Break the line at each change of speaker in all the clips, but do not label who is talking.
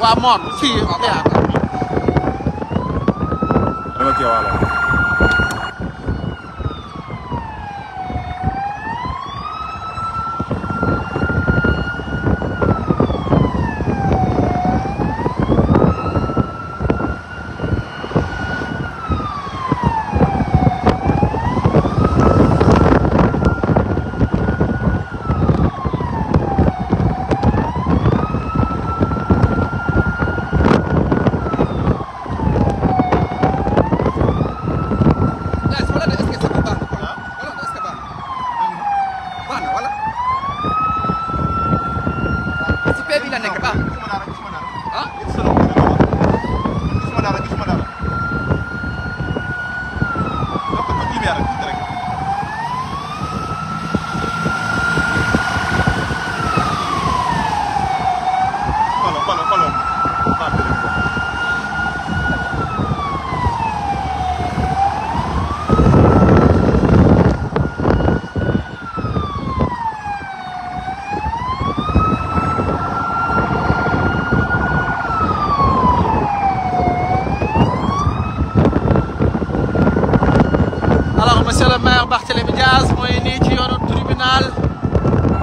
waaw Mor fii yaa
dama kii wala
Monsieur le maire Barthélémy Dias mooy nii ci yoonu tribunal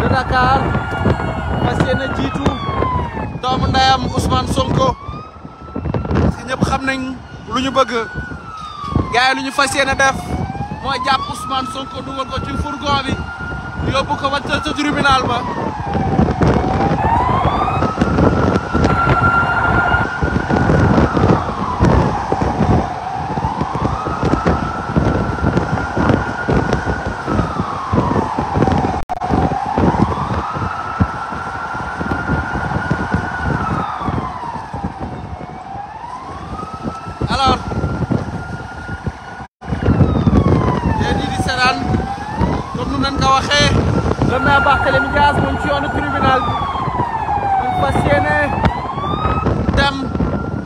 de Dakar fas yéene jiitu doomu ndeyam Ousmane Sonko parce que ñëpp xam nañ lu ñu bëgg gars yi lu ñu fas yéene def mooy jàpp Ousmane Sonko dugal ko ci fourgon bi yóbbu ko ba ca tribunal ba. Alors yéen ñii di seetaan comme nu leen ko waxee le maire Barthélémy Dias mu ngi ci yoonu tribunal bi ñu fas yéene dem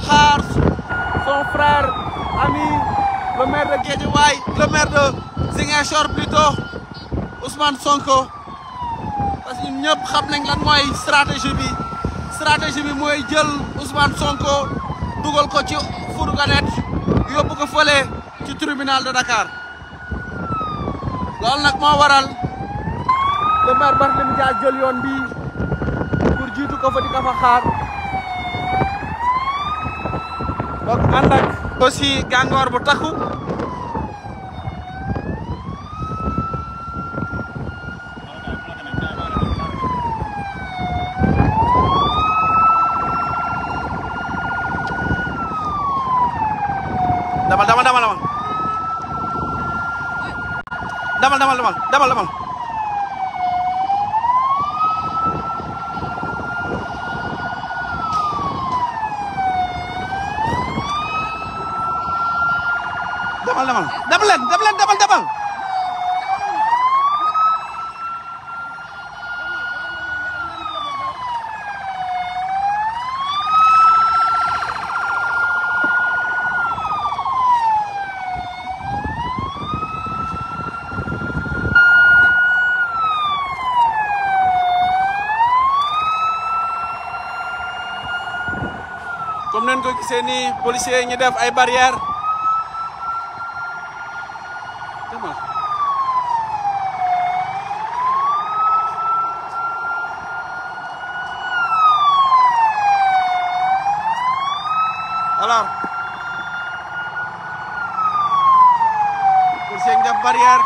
xaar son frère ami le maire de Guédiawaye le maire de Ziguinchor plutôt Ousmane Sonko parce que ñun ñëpp xam nañ lan mooy stratégie bi mooy jël Ousmane Sonko dugal ko ci fourgonnette yóbbu ko fële ci tribunal de Dakar loolu nag moo waral le maire Barthélémy Dias jël yoon bi pour jiitu ko fa di ko fa xaar donc ànd ak aussi gàngoor bu takku demal comme neen ko gisee nii policiers yi ñu def ay barrières alors policiers yi ñu def barrière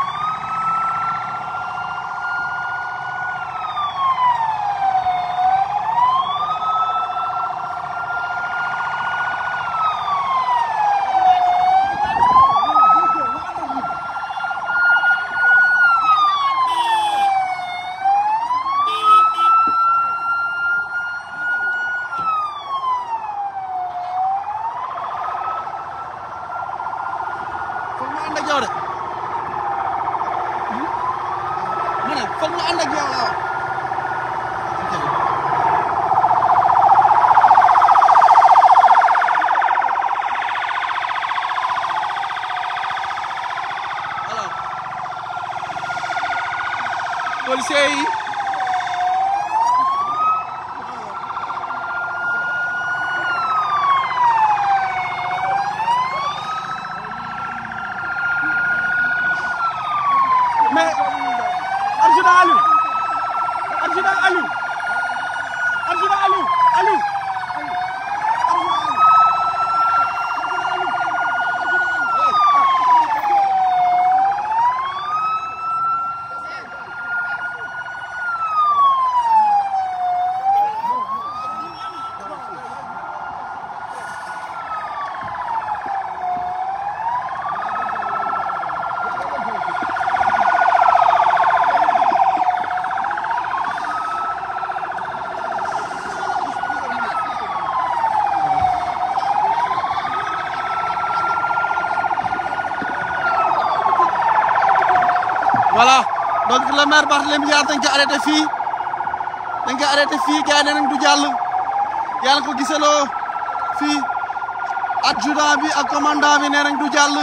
foog nga ànd ak yow la alors policiers yi voilà donc le maire Barthélémy Dias dañ ko arrêté fii gars yi nee nañ du jàll yàlla ko gisaloo fii adjudant bi ak commandant bi nee nañ du jàll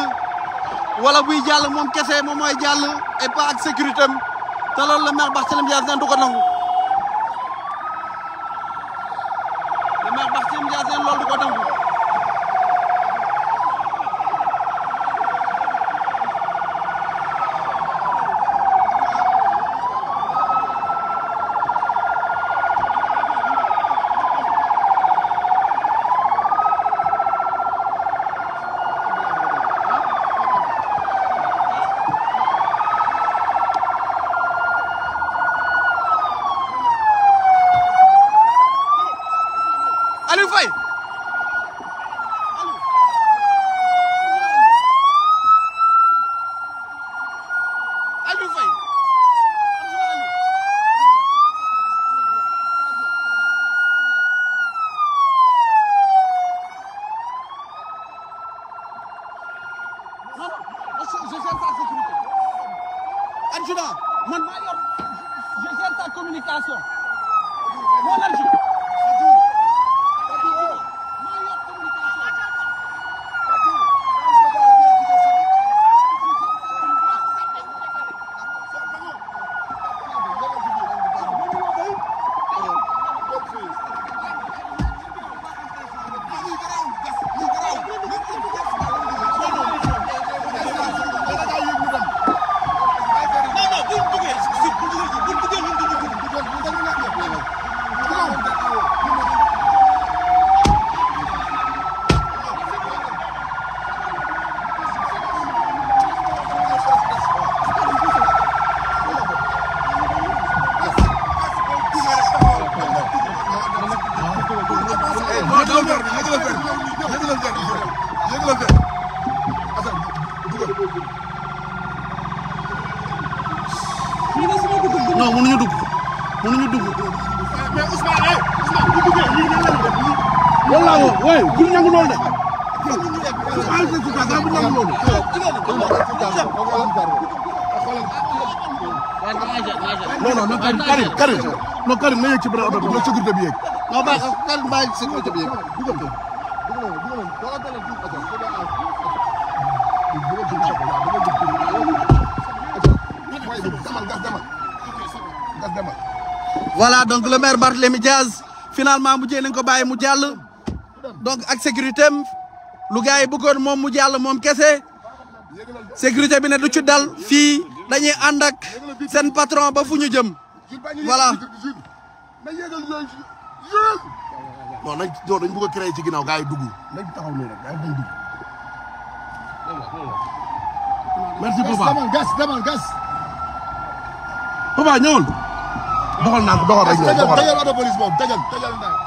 wala buy jàll moom kese moom mooy jàll et pas ak sécurité am te loolu le maire Barthélémy Dias neen du ko nangu le maire Barthélémy Dias neen loolu du ko nangu Aliou Faye Aliou Faye non je gère sa sécurité adjudant man maa yor je gère sa communication mon adjudant non mënuñu dugg mais Ousmane bu duggee lii nan la def lii wala woy bu nangu loolu de Ousmane c'est ça bu nangu loolu non Karim na yéeg ci beneen oto bi la sécurité bi yéeg non ba Karim bàyyi sécurité bi yéeg voilà donc le maire Barthélémy Dias finalement mujjee nañ ko bàyyi mu jàll donc ak sécurité am lu gars yi bëggoon moom mu jàll moom kese sécurité bi ne du ci dal fii dañuy ànd ak seen patron ba fu ñu jëm voilà. non nañ dañ bëgg a créer ci ginnaaw gars yi dugg nañ taxaw nii rek gars yi dañ dugg. merci papa gas papa ñëwul. doxal naa ko doxal rek ñëw doxal tëjal auto police boobu tëjal ndànk.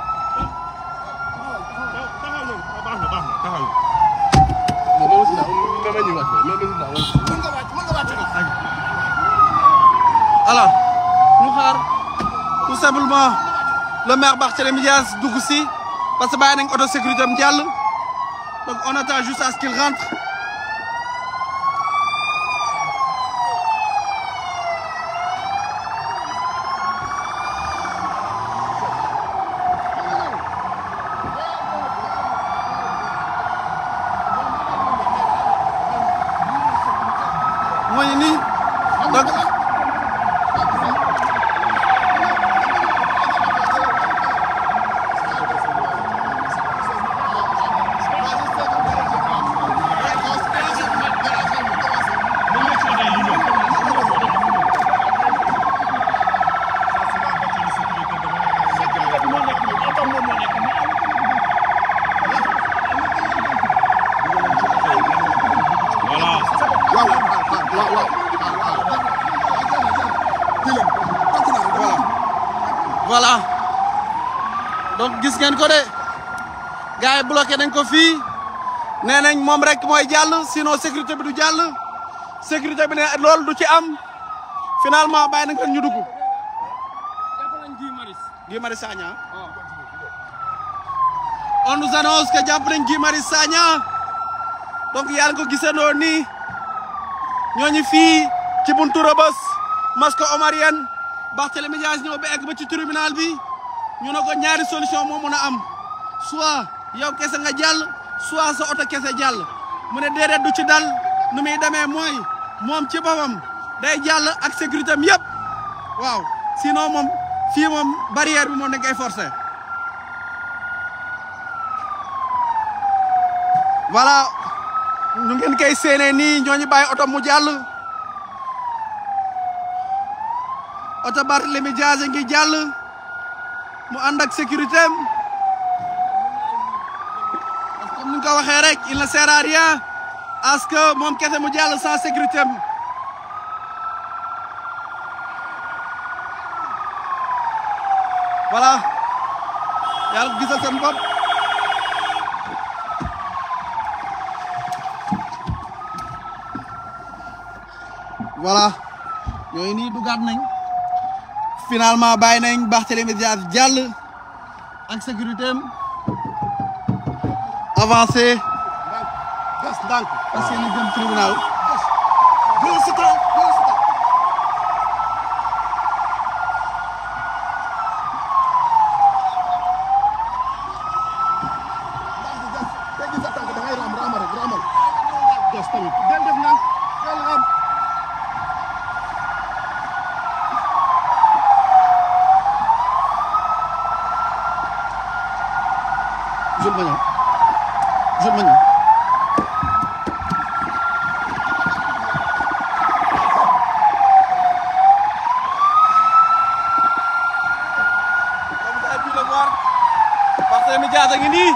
alors ñu xaar tout simplement le maire Barthélémy Dias dugg si parce que bàyyi nañ auto sécurité am jàll donc on attend juste à ce qu'il rentre. mooy nii donc voilà donc gis ngeen ko de gars yi bloqué nañ ko fii nee nañ moom rek mooy jàll sinon sécurité bi du jàll sécurité bi ne loolu du ci am finalement bàyyi nañ ko ñu dugg. jàpp nañ Guy Marius Sagna on nous annonce que jàpp nañ Guy Marius Sagna donc yàlla ko gisandoo nii ñooñu fii ci buntu Rebeuss mosquée omarienne Barthélémy Dias ñëw ba egg ba ci tribunal bi ñu ne ko ñaari solution moo mën a am soit yow kese nga jàll soit sa oto kese jàll mu ne déedéet du ci dal nu muy demee mooy moom ci boppam day jàll ak sécurité am yëpp waaw sinon moom fii moom barrière bi moom dañ koy forcer voilà ñu ngeen koy séenee nii ñooñu bàyyi oto mu jàll oto Barthélémy Dias ngi jàll mu ànd ak sécurité am parce que comme ni nga ko waxee rek il ne sert à rien à ce que moom kese mu jàll sans sécurité am voilà yàlla gisal seen bopp voilà ñooy nii dugaat nañ finalement bàyyi nañ Barthélémy Dias jàll ak sécurité am avancé gas ndànk parce que ñu jëm tribunal Barthélémy Dias a ngi nii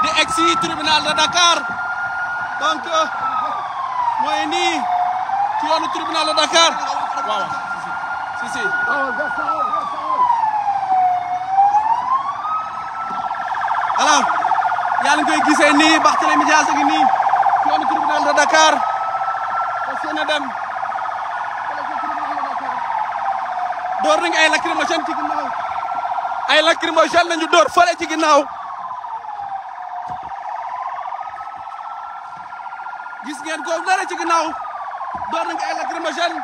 di egg si tribunal de Dakar donc mooy nii ci yoonu tribunal de Dakar waaw si alors yaa ngi koy gisee nii Barthélémy Dias a ngi nii ci yoonu tribunal de Dakar fas yéene dem door nañu ay lacrymogène ci ginnaaw ay lacrymogène lañu door fële ci ginnaaw gis ngeen ko dara ci ginnaaw door nañu ay lacrymogène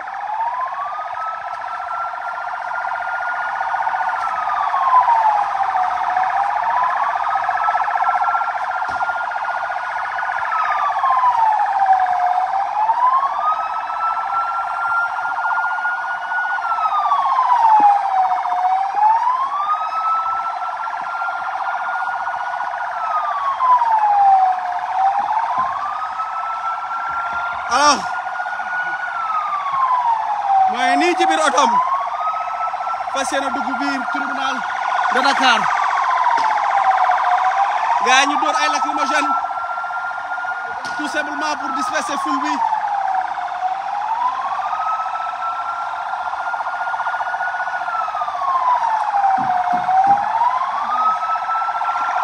alors mooy nii ci biir otom fas yéene dugg biir tribunal de Dakar gaa ñu door ay lacrymogène tout simplement pour disperser foule bi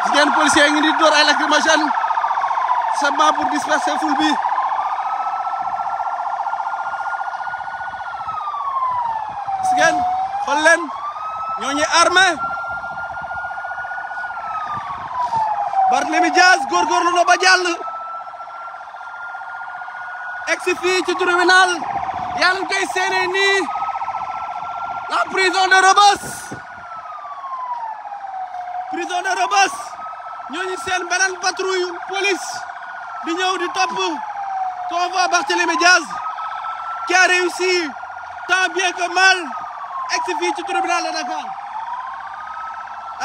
gis ngeen policier ngi di door ay lacrymogène simplement pour disperser foule bi ngeen xool leen ñooñu armé Barthélémy Dias góorgóorlu na ba jàll egsi fii ci tribunal yàlla nga koy séenee nii la prison de Rebeuss ñooñu seen beneen patrouille police di ñëw di topp convoi Barthélémy Dias qui a réussi tant bien que mal egsi fii ci tribunal de Dakar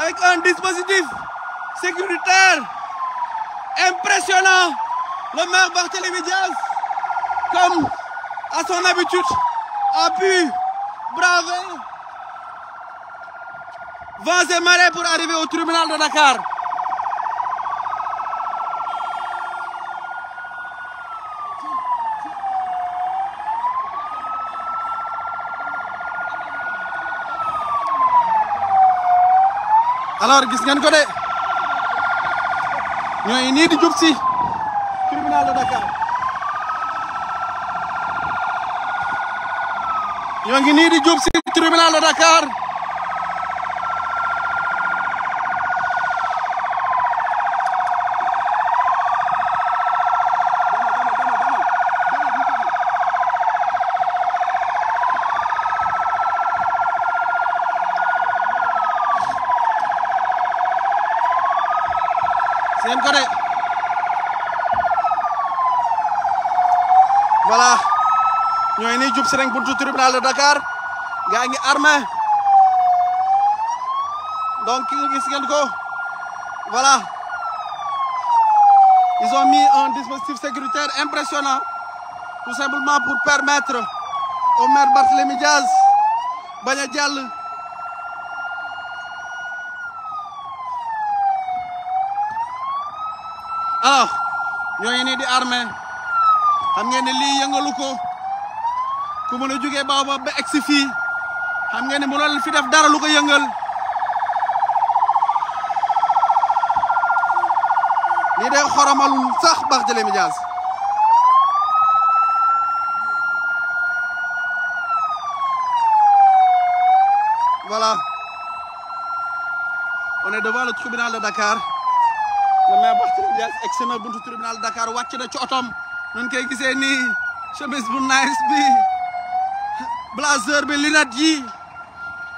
avec un dispositif sécuritaire impressionnant. Le maire Barthélémy Dias, comme à son habitude, a pu braver vents et marées pour arriver au tribunal de Dakar. Alors gis ngeen ko de ñooy nii di jub si tribunal de Dakar ñoo ngi nii di jub si tribunal de Dakar nañ ko de voilà ñooy ni jub si nañ buntu tribunal de Dakar gaa ngi armé donc gis ngeen ko voilà ils ont mis un dispositif sécuritaire impressionnant tout simplement pour permettre au maire Barthélémy Diaz bañ a jàll alors ñooñu nii di armé xam ngeen ne lii yëngalu ko ku mën a jógee Baobab ba egsi fii xam ngeen ne mënul fi def dara lu ko yëngal lii de xoromalul sax Barthélémy Diaz voilà on est devant le tribunal de Dakar le maire Barthélémy Diaz egsi na buntu tribunal de Dakar wàcc na ci otom nun koy gisee nii chemise bu nice bi blazer bi lunette yi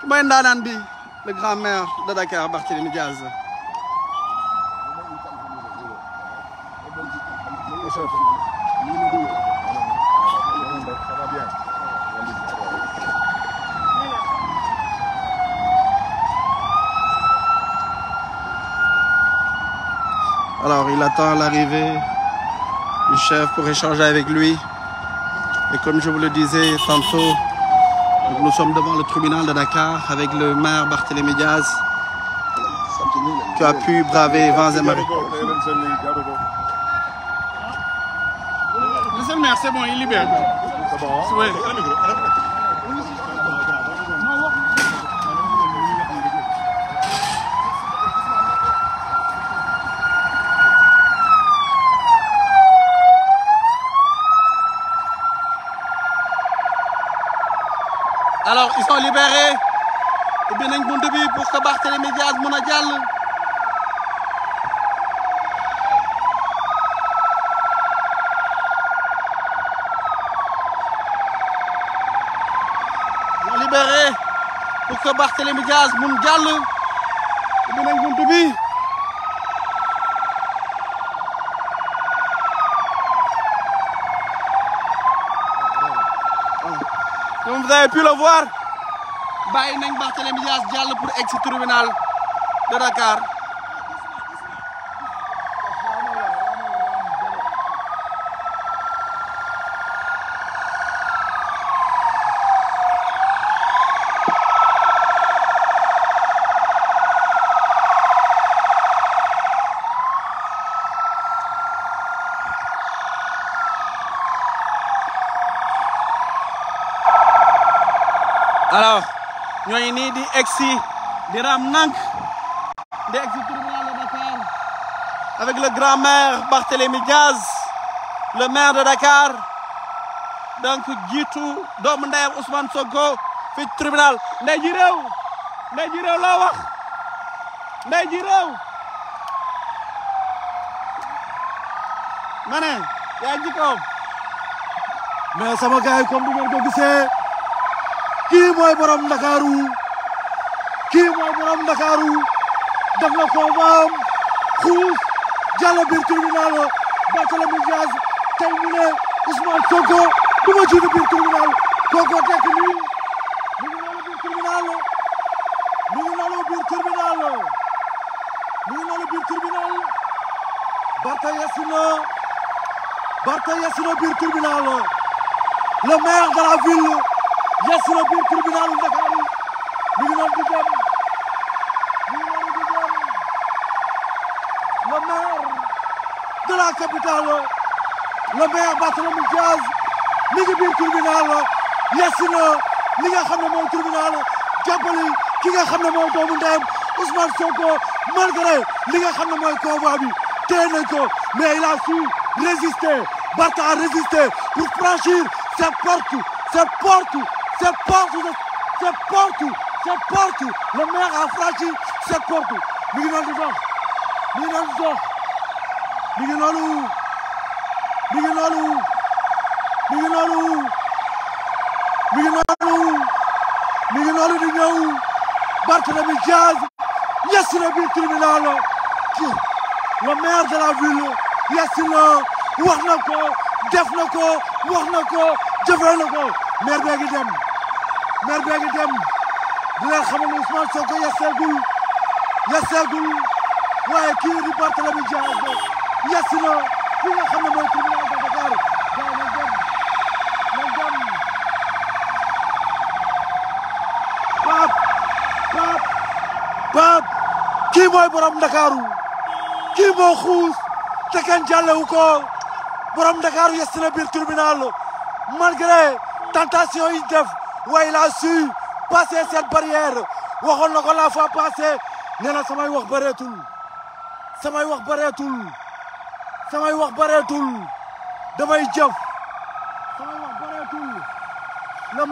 mooy ndaanaan bi le grand maire de Dakar Barthélémy Diaz alors il attend l'arrivée du chef pour échanger avec lui. Et comme je vous le disais tantôt, nous sommes devant le tribunal de Dakar avec le maire Barthélémy Diaz qui a pu braver vents et marées. Monsieur le maire, c'est bon, il libère. C'est bon, hein? Oui. Alors ils sont libérés ubbi nañ bunt bi pour que Barthélémy Diaz mun a jàll ils sont libérés pour que Barthélémy Diaz mun jàll ubbi nañ bunt bi comme vous avez pu le voir bàyyi nañ Barthélémy Diaz jàll pour egg si tribunal de Dakar alors ñooñu nii di egsi di ram nank di egsi tribunal de Dakar avec le grand maire Barthélémy Diaz le maire de Dakar donc jiitu doomu ndeyam Ousmane Sonko fi tribunal ndey ji réew loo wax ndey ji réew ma ne yaa ngi ko
mais sama gars yi comme bu ngeen ko gisee kii mooy borom Ndakaaru def na combat xuus jàll biir tribunal Barthélémy Diaz tey mu ne Ousmane Sonko du ma jiitu biir tribunal kooko tekk nii mu ngi noonu biir tribunal Bartha yessi na biir tribunal le maire de la ville yessi na biir tribunal Ndakaaru mu ngi noonu di dem le maire de la capitale le maire Barthélémy Diaz mi ngi biir tribunal yessi na li nga xam ne mooy tribunal jàppali ki nga xam ne mooy doomu ndeyam Ousmane Sonko malgré li nga xam ne mooy convoi bi téye nañ ko mais il a su résister Bartha a résisté pour franchir cette porte le maire a franchi cette porte mi ngi noonu di dox mi ngi noonu di ñëw Barthélémy Diaz yegsi na biir tribunal le maire de la ville yegsi na wax na ko def na ko wax na ko jëfee na ko maire bee ngi dem di leen xamal ne Ousmane Sonko yegseegul waaye kii di Barthélémy Dias yegsi na fi nga xam ne mooy tribunal de Dakar gars nañ dem Pape kii mooy borom Ndakaaru kii moo xuus te kenn jàllewu ko borom Ndakaaru yegsi na biir tribunal malgré tentation yi def waaye il a su passer cette barrière waxoon na ko la fois passée nee na samay wax bareetul damay jëf samay wax bareetul le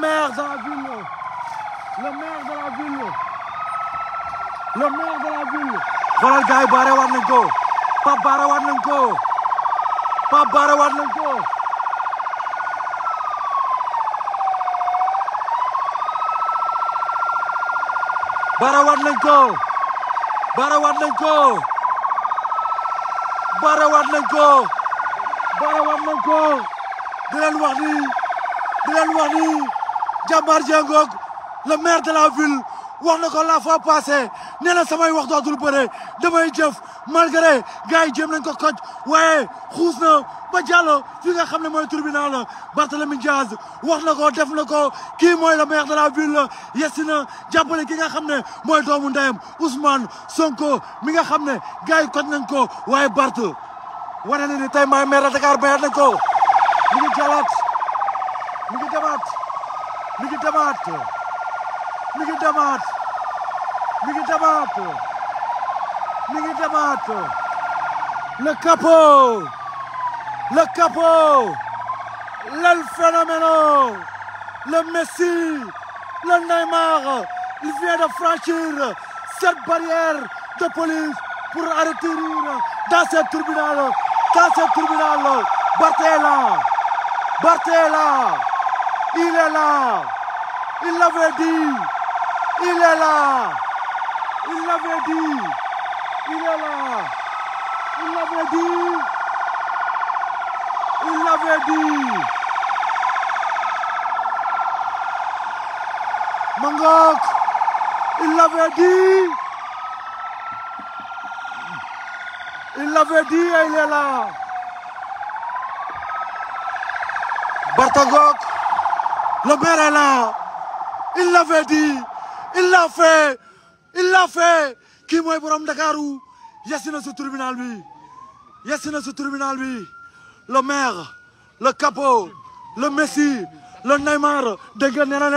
maire de la ville xoolal gars yi baare waat nañ ko Pape baare waat nañ ko baare waat nañ ko di leen wax ni jàmbaar jengoog le maire de la ville wax na ko la fois passée nee na samay wax dootul bëre damay jëf malgré gars yi jéem nañ ko koj waaye xuus na ba jàll fi nga xam ne mooy tribunal Barthélémy Dias wax na ko def na ko kii mooy le maire de la ville yegsi na jàppale ki nga xam ne mooy doomu ndeyam Ousmane Sonko mi nga xam ne gars yi koj nañ ko waaye Bart wane na ni tey maay maire de Dakar bayat nañ ko mi ngi demaat le capot le phénomène le Messi le Neymar il vient de franchir cette barrière de police pour atterrir dans ce tribunal Barth est là il est là il l'avait dit il est là il l'avait dit il est là il l'avait dit Mangok il l'avait dit et il est là Bartagok le maire est là il l'avait dit il l'a fait kii mooy borom Ndakaaru yegsi na si tribunal bi le maire le capot le Messi le Neymar dégg nga nee na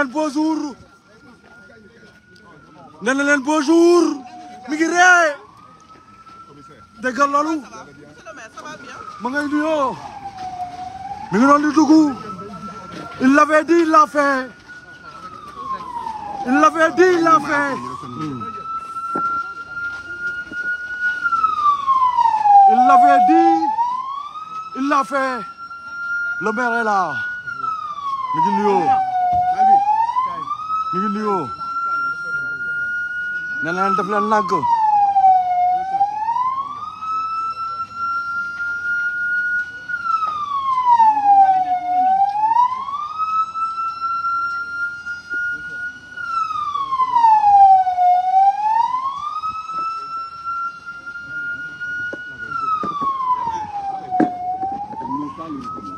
leen bonjour mi ngi ree dégg nga loolu ma ngay nuyoo mi ngi doon di dugg il l'avait dit il l'a fait il l'avait dit il l'a fait il l'avait dit il l'a fait le maire est là mi ngi nuyoo nee na leen def leen nàgg
Thank you.